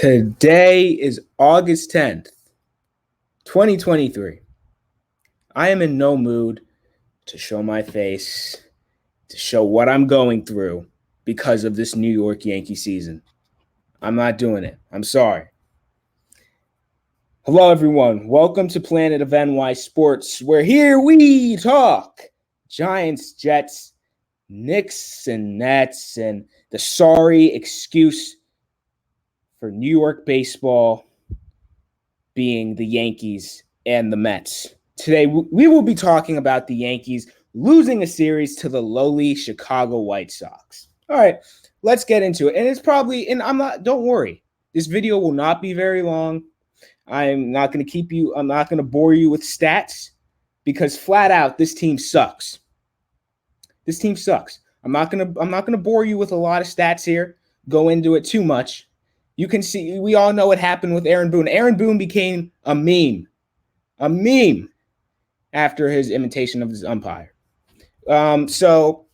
Today is August 10th, 2023. I am in no mood to show my face, to show what I'm going through because of this New York Yankee season. I'm not doing it. I'm sorry. Hello, everyone. Welcome to Planet of NY Sports, where here we talk Giants, Jets, Knicks, and Nets, and the sorry excuse for New York baseball being the Yankees and the Mets. Today, we will be talking about the Yankees losing a series to the lowly Chicago White Sox. All right, let's get into it. And it's probably, don't worry, this video will not be very long. I'm not going to bore you with stats because flat out, this team sucks. This team sucks. I'm not going to bore you with a lot of stats here, go into it too much. You can see, we all know what happened with Aaron Boone. Aaron Boone became a meme after his imitation of his umpire. So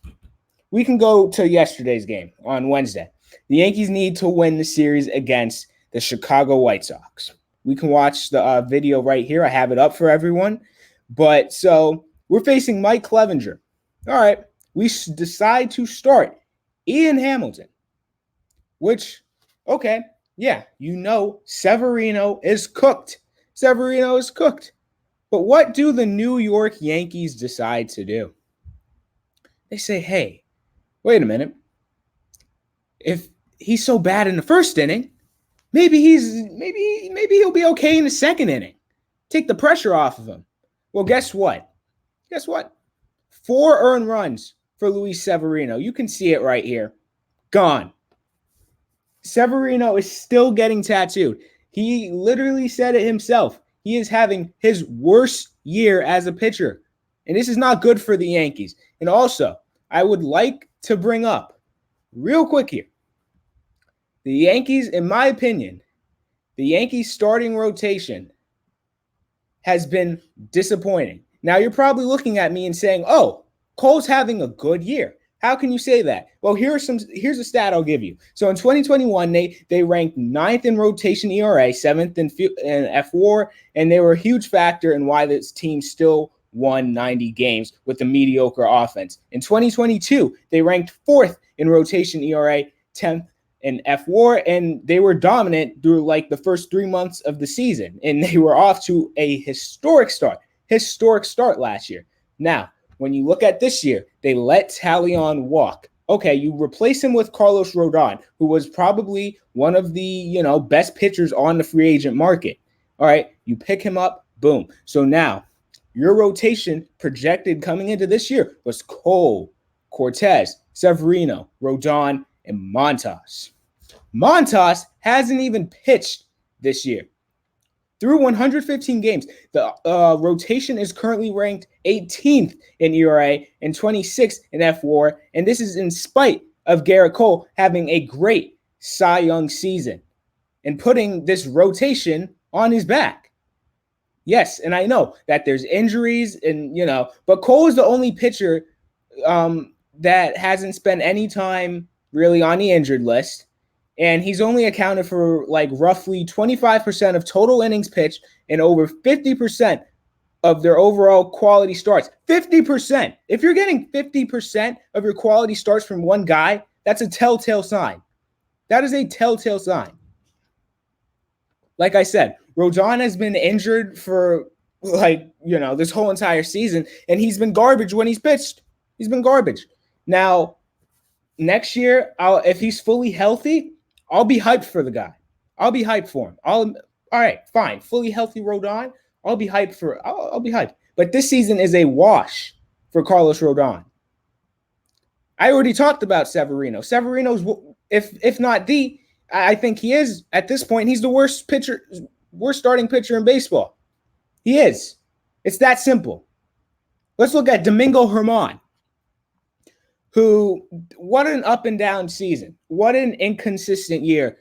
we can go to yesterday's game on Wednesday. The Yankees need to win the series against the Chicago White Sox. We can watch the video right here. I have it up for everyone. But so we're facing Mike Clevenger. All right, we decide to start Ian Hamilton, which, okay, yeah, Severino is cooked. Severino is cooked. But what do the New York Yankees decide to do? They say, hey, wait a minute. If he's so bad in the first inning, maybe he'll be okay in the second inning. Take the pressure off of him. Well, guess what? 4 earned runs for Luis Severino. You can see it right here. Gone. Severino is still getting tattooed. He literally said it himself. He is having his worst year as a pitcher. And this is not good for the Yankees. And also, I would like to bring up real quick here. The Yankees, in my opinion, the Yankees starting rotation has been disappointing. Now, you're probably looking at me and saying, oh, Cole's having a good year. How can you say that? Well, here's a stat I'll give you. So in 2021, they ranked 9th in rotation ERA, 7th in F4, and they were a huge factor in why this team still won 90 games with a mediocre offense. In 2022, they ranked 4th in rotation ERA, 10th in F4, and they were dominant through like the first 3 months of the season, and they were off to a historic start last year. Now, when you look at this year, they let Talion walk. Okay, you replace him with Carlos Rodon, who was probably one of the, best pitchers on the free agent market. All right, you pick him up, boom. So now your rotation projected coming into this year was Cole, Cortez, Severino, Rodon, and Montas. Montas hasn't even pitched this year. Through 115 games, the rotation is currently ranked 18th in ERA and 26th in F4, and this is in spite of Garrett Cole having a great Cy Young season and putting this rotation on his back. Yes, and I know that there's injuries but Cole is the only pitcher that hasn't spent any time really on the injured list. And he's only accounted for like roughly 25% of total innings pitched and over 50% of their overall quality starts. 50%. If you're getting 50% of your quality starts from one guy, that's a telltale sign. That is a telltale sign. Like I said, Rodon has been injured for this whole entire season, and he's been garbage when he's pitched. He's been garbage. Now, next year, if he's fully healthy, I'll be hyped for the guy. I'll be hyped for him. All right, fine. Fully healthy Rodon, I'll be hyped I'll be hyped. But this season is a wash for Carlos Rodon. I already talked about Severino. Severino's, if not I think he is at this point. He's the worst starting pitcher in baseball. He is. It's that simple. Let's look at Domingo Germán. What an up and down season. What an inconsistent year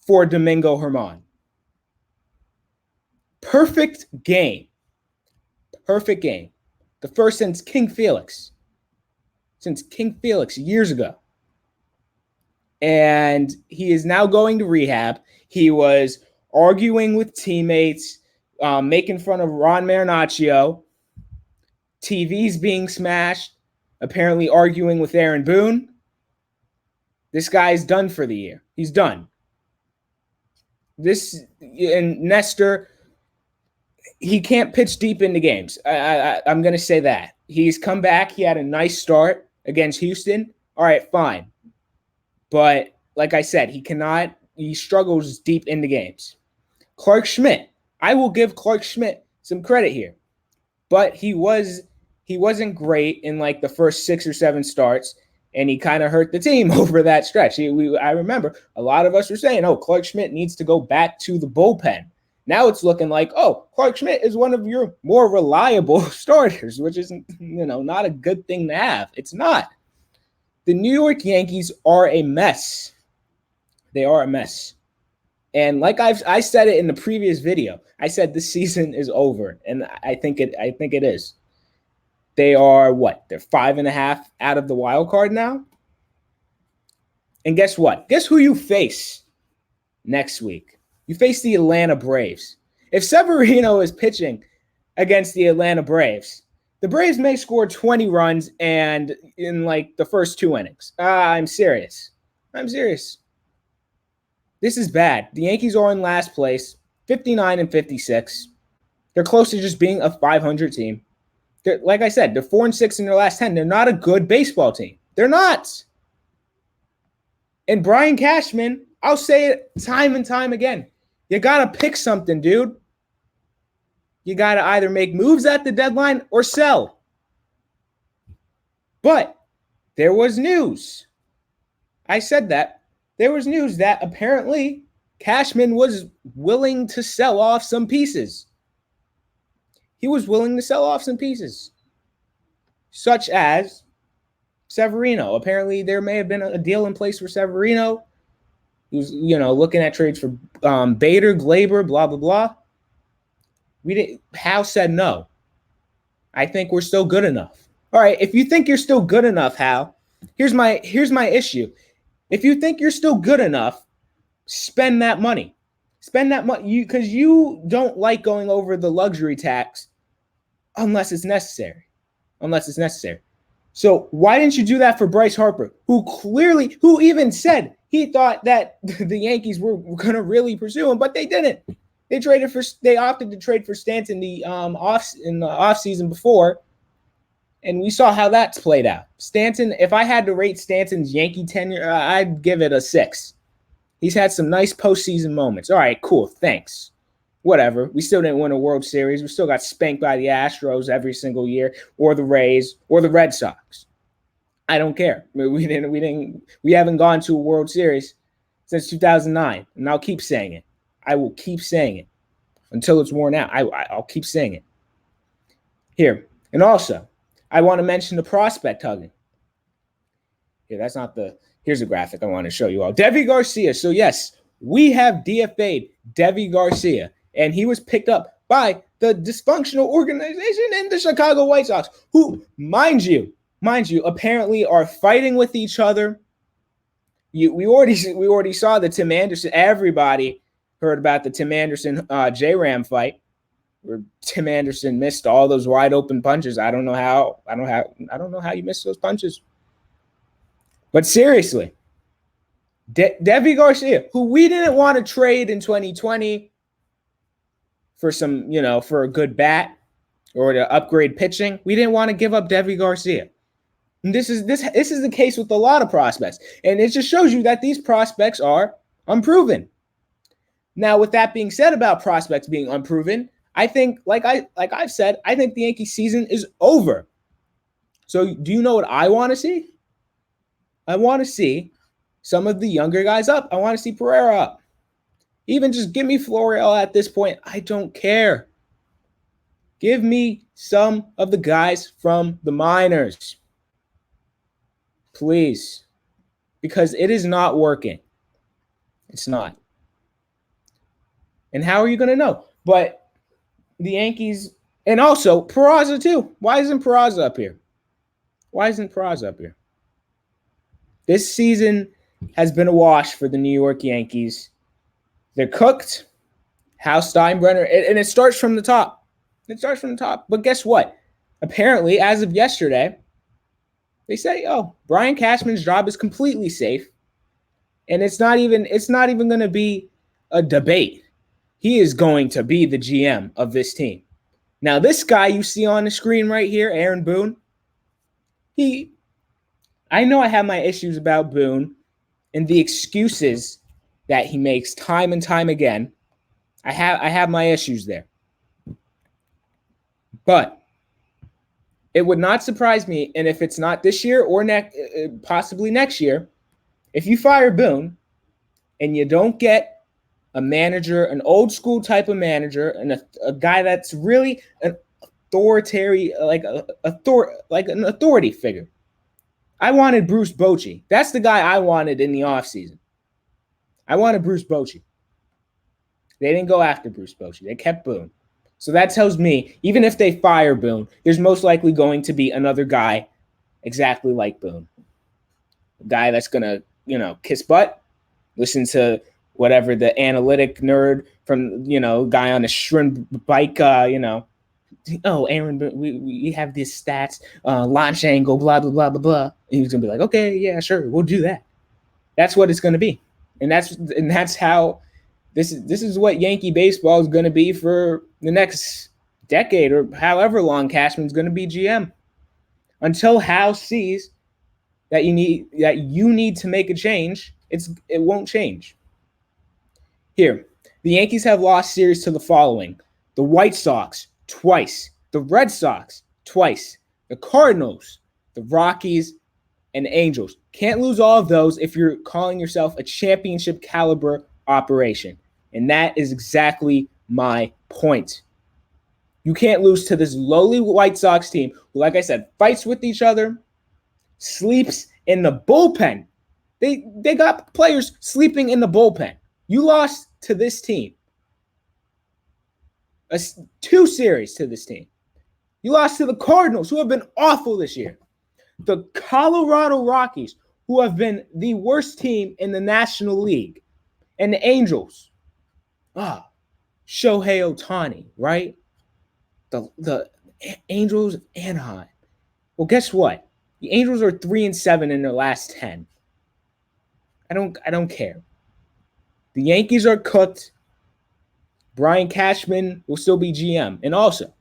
for Domingo Germán. Perfect game. The first since King Felix years ago. and he is now going to rehab. He was arguing with teammates, making fun of Ron Marinaccio, TVs being smashed, apparently arguing with Aaron Boone. This guy's done for the year. He's done. This and Nestor, he can't pitch deep into games. I'm going to say that. He's come back. He had a nice start against Houston. All right, fine. But like I said, he struggles deep into games. Clark Schmidt, I will give Clark Schmidt some credit here. But he wasn't great in like the first 6 or 7 starts, and he kind of hurt the team over that stretch. I remember a lot of us were saying, oh, Clark Schmidt needs to go back to the bullpen. Now it's looking like, oh, Clark Schmidt is one of your more reliable starters, which is, not a good thing to have. It's not. The New York Yankees are a mess. They are a mess. And like I said it in the previous video, I said this season is over, and I think it is. They are what? They're 5.5 out of the wild card now. And guess what? Guess who you face next week? You face the Atlanta Braves. If Severino is pitching against the Atlanta Braves, the Braves may score 20 runs and in like the first 2 innings. I'm serious. This is bad. The Yankees are in last place, 59-56. They're close to just being a 500 team. Like I said, they're 4-6 in their last 10. They're not a good baseball team. They're not. And Brian Cashman, I'll say it time and time again. You got to pick something, dude. You got to either make moves at the deadline or sell. But there was news. I said that. There was news that apparently Cashman was willing to sell off some pieces. He was willing to sell off some pieces, such as Severino. Apparently, there may have been a deal in place for Severino. He was, looking at trades for Bader, Glaber, blah, blah, blah. Hal said no. I think we're still good enough. All right, if you think you're still good enough, Hal, here's my issue. If you think you're still good enough, spend that money. Spend that money because you don't like going over the luxury tax unless it's necessary. So why didn't you do that for Bryce Harper, who even said he thought that the Yankees were going to really pursue him, but they didn't. They opted to trade for Stanton in the offseason before, and we saw how that's played out. Stanton, if I had to rate Stanton's Yankee tenure, I'd give it a 6. He's had some nice postseason moments. All right, cool, thanks. Whatever. We still didn't win a World Series. We still got spanked by the Astros every single year, or the Rays, or the Red Sox. I don't care. We haven't gone to a World Series since 2009, and I'll keep saying it. I will keep saying it until it's worn out. I'll keep saying it. Here, and also, I want to mention the prospect hugging. Here's a graphic I want to show you all. Deivi Garcia. So yes, we have DFA'd Deivi Garcia, and he was picked up by the dysfunctional organization in the Chicago White Sox, who, mind you, apparently are fighting with each other. We already saw the Tim Anderson. Everybody heard about the Tim Anderson J-Ram fight, where Tim Anderson missed all those wide open punches. I don't know how you missed those punches. But seriously, Deivi Garcia, who we didn't want to trade in 2020 for for a good bat or to upgrade pitching, we didn't want to give up Deivi Garcia. And this is the case with a lot of prospects, and it just shows you that these prospects are unproven. Now, with that being said about prospects being unproven, I think, like I've said, I think the Yankee season is over. So, do you know what I want to see? I want to see some of the younger guys up. I want to see Pereira up. Even just give me Florial at this point. I don't care. Give me some of the guys from the minors. Please. Because it is not working. It's not. And how are you going to know? But the Yankees, and also Peraza too. Why isn't Peraza up here? This season has been a wash for the New York Yankees. They're cooked. Hal Steinbrenner, and it starts from the top. It starts from the top. But guess what? Apparently, as of yesterday, they say, "Oh, Brian Cashman's job is completely safe, and it's not even going to be a debate. He is going to be the GM of this team." Now, this guy you see on the screen right here, Aaron Boone, I know I have my issues about Boone and the excuses that he makes time and time again. I have my issues there. But it would not surprise me, and if it's not this year or possibly next year, if you fire Boone and you don't get a manager, an old school type of manager, and a guy that's really an authoritarian, like an authority figure. I wanted Bruce Bochy. That's the guy I wanted in the offseason. I wanted Bruce Bochy. They didn't go after Bruce Bochy. They kept Boone. So that tells me, even if they fire Boone, there's most likely going to be another guy exactly like Boone. A guy that's going to, kiss butt, listen to whatever the analytic nerd from, guy on a shrimp bike, oh, Aaron, we have these stats, launch angle, blah, blah, blah, blah, blah. And he's going to be like, okay, yeah, sure, we'll do that. That's what it's going to be. And that's how this is what Yankee baseball is going to be for the next decade or however long Cashman's going to be GM. Until Hal sees that you need to make a change, it won't change. Here, the Yankees have lost series to the following: the White Sox twice, the Red Sox twice, the Cardinals, the Rockies, and Angels. Can't lose all of those if you're calling yourself a championship caliber operation. And that is exactly my point. You can't lose to this lowly White Sox team who, like I said, fights with each other, sleeps in the bullpen. They got players sleeping in the bullpen. You lost to this team. 2 series to this team. You lost to the Cardinals, who have been awful this year. The Colorado Rockies, who have been the worst team in the National League. And the Angels. Shohei Ohtani, right? The Angels of Anaheim. Well, guess what? The Angels are 3-7 in their last 10. I don't care. The Yankees are cooked. Brian Cashman will still be GM. And also,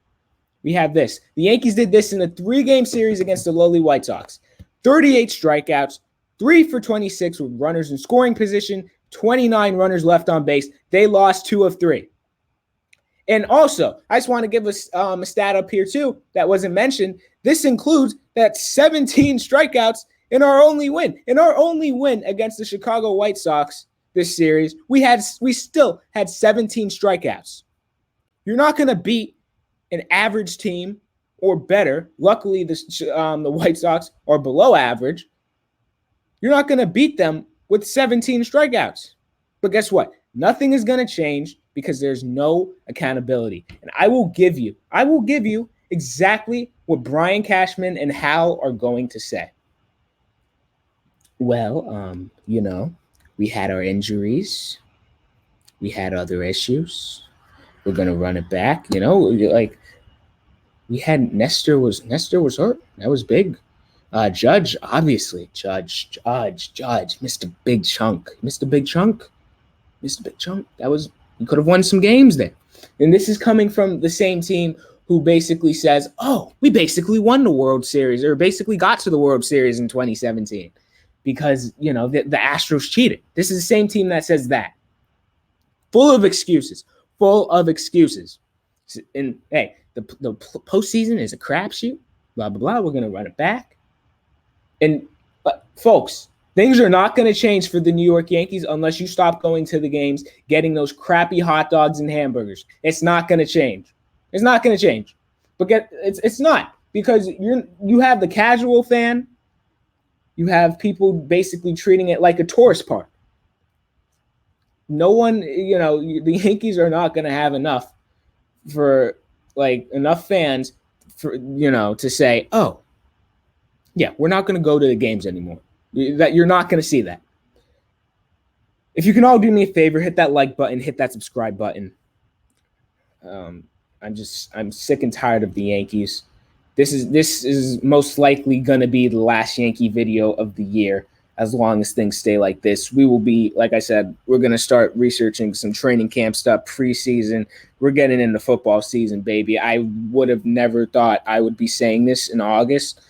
we have this. The Yankees did this in a 3-game series against the lowly White Sox. 38 strikeouts, 3 for 26 with runners in scoring position, 29 runners left on base. They lost 2 of 3. And also, I just want to give us a stat up here too that wasn't mentioned. This includes that 17 strikeouts in our only win. In our only win against the Chicago White Sox this series, we still had 17 strikeouts. You're not going to beat an average team or better. Luckily, the White Sox are below average. You're not going to beat them with 17 strikeouts. But guess what? Nothing is going to change because there's no accountability. And I will give you exactly what Brian Cashman and Hal are going to say. Well, we had our injuries. We had other issues. We're going to run it back. We had Nestor was hurt. That was big. Judge, obviously. Judge. Mr. Big Chunk. That was, you could have won some games there. And this is coming from the same team who basically says, oh, we basically won the World Series or basically got to the World Series in 2017 because, the Astros cheated. This is the same team that says that. Full of excuses. And, hey, the postseason is a crapshoot, blah, blah, blah. We're going to run it back. And, folks, things are not going to change for the New York Yankees unless you stop going to the games, getting those crappy hot dogs and hamburgers. It's not going to change. It's not going to change. But it's not, because you have the casual fan. You have people basically treating it like a tourist park. No one, the Yankees are not going to have enough fans for, to say, oh, yeah, we're not going to go to the games anymore. That you're not going to see that. If you can all do me a favor, hit that like button, hit that subscribe button. I'm sick and tired of the Yankees. This is most likely going to be the last Yankee video of the year. As long as things stay like this, we will be, like I said, we're going to start researching some training camp stuff, preseason. We're getting into football season, baby. I would have never thought I would be saying this in August,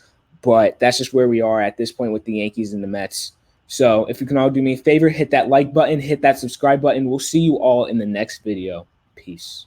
but that's just where we are at this point with the Yankees and the Mets. So if you can all do me a favor, hit that like button, hit that subscribe button. We'll see you all in the next video. Peace.